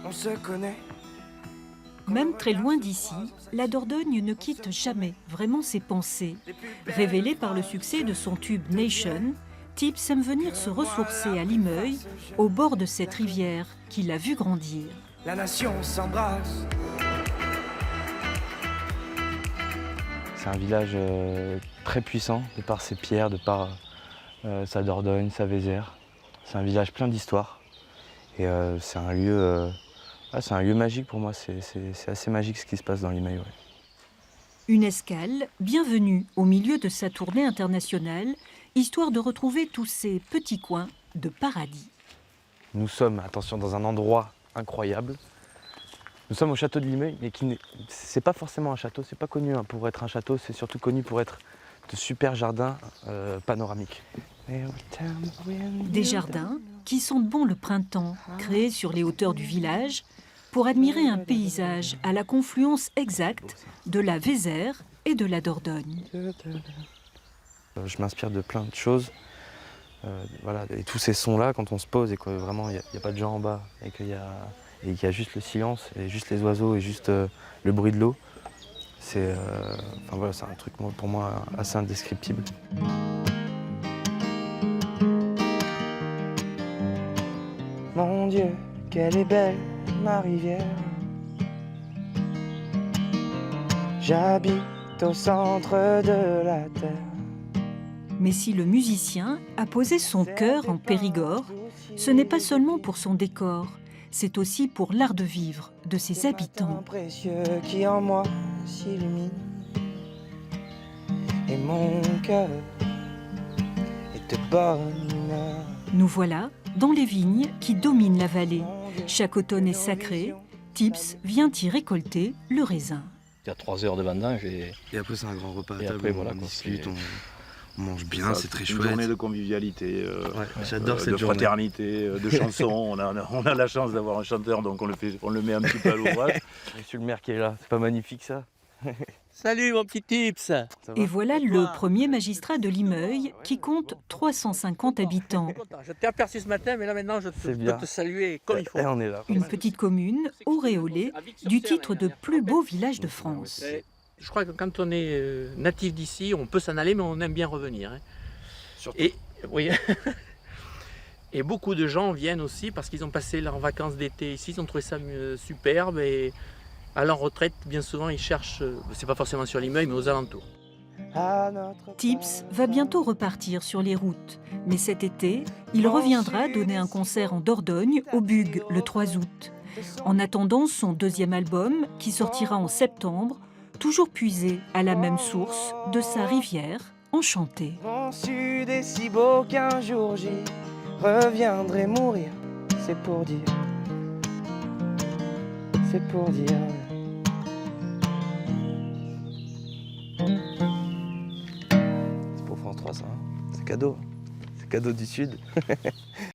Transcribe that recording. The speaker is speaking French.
on se connaît. Même très loin d'ici, la Dordogne ne quitte jamais vraiment ses pensées. Révélé par le succès de son tube Nation, Tips aime venir se ressourcer à Limeuil, au bord de cette rivière qu'il a vu grandir. La nation s'embrasse. C'est un village très puissant, de par ses pierres, de par sa Dordogne, sa Vézère. C'est un village plein d'histoire. Et c'est un lieu magique pour moi, c'est assez magique ce qui se passe dans Limeuil. Ouais. Une escale, bienvenue au milieu de sa tournée internationale, histoire de retrouver tous ces petits coins de paradis. Nous sommes, attention, dans un endroit incroyable. Nous sommes au château de Limeuil, mais c'est pas forcément un château, c'est pas connu pour être un château, c'est surtout connu pour être de super jardins panoramiques. Des jardins qui sentent bon le printemps, créés sur les hauteurs du village, pour admirer un paysage à la confluence exacte de la Vézère et de la Dordogne. Je m'inspire de plein de choses. Voilà, et tous ces sons-là, quand on se pose et que vraiment il n'y a pas de gens en bas et qu'il y a juste le silence et juste les oiseaux et juste le bruit de l'eau, c'est voilà, c'est un truc pour moi assez indescriptible. Mon Dieu, qu'elle est belle, ma rivière. J'habite au centre de la terre. Mais si le musicien a posé son cœur en Périgord, ce n'est pas seulement pour son décor, c'est aussi pour l'art de vivre de ses habitants. Précieux qui en moi s'illumine. Et mon cœur est de bonne humeur. Nous voilà dans les vignes qui dominent la vallée. Chaque automne est sacré, Tips vient y récolter le raisin. Il y a 3 heures de vendange Et après c'est un grand repas à et table, après, voilà, on quoi, discute, c'est- on mange bien, c'est très Une chouette. journée de convivialité, J'adore cette de journée. fraternité, de chansons. On a la chance d'avoir un chanteur, donc on le met un petit peu à l'ouvrage. Monsieur le maire qui est là, c'est pas magnifique ça? Salut mon petit Tips. Ça va? Et voilà le premier magistrat de Limeuil qui compte 350 habitants. Je t'ai aperçu ce matin, mais là maintenant je C'est bien. peux te saluer comme il faut. Et on est là. Une petite commune auréolée du titre de plus beau village de France. Je crois que quand on est natif d'ici, on peut s'en aller, mais on aime bien revenir. Hein. Surtout. Et, oui. Et beaucoup de gens viennent aussi parce qu'ils ont passé leurs vacances d'été ici, ils ont trouvé ça superbe. Et à leur retraite, bien souvent, ils cherchent, c'est pas forcément sur Limeuil, mais aux alentours. À notre Tips va bientôt repartir sur les routes. Mais cet été, il reviendra donner un concert en Dordogne, au Bug, le 3 août. En attendant son deuxième album, qui sortira en septembre, toujours puisé à la même source de sa rivière enchantée. Mon sud est si beau qu'un jour j'y reviendrai mourir. C'est pour dire. C'est pour dire. C'est pour France 3 ça, hein. C'est cadeau du Sud.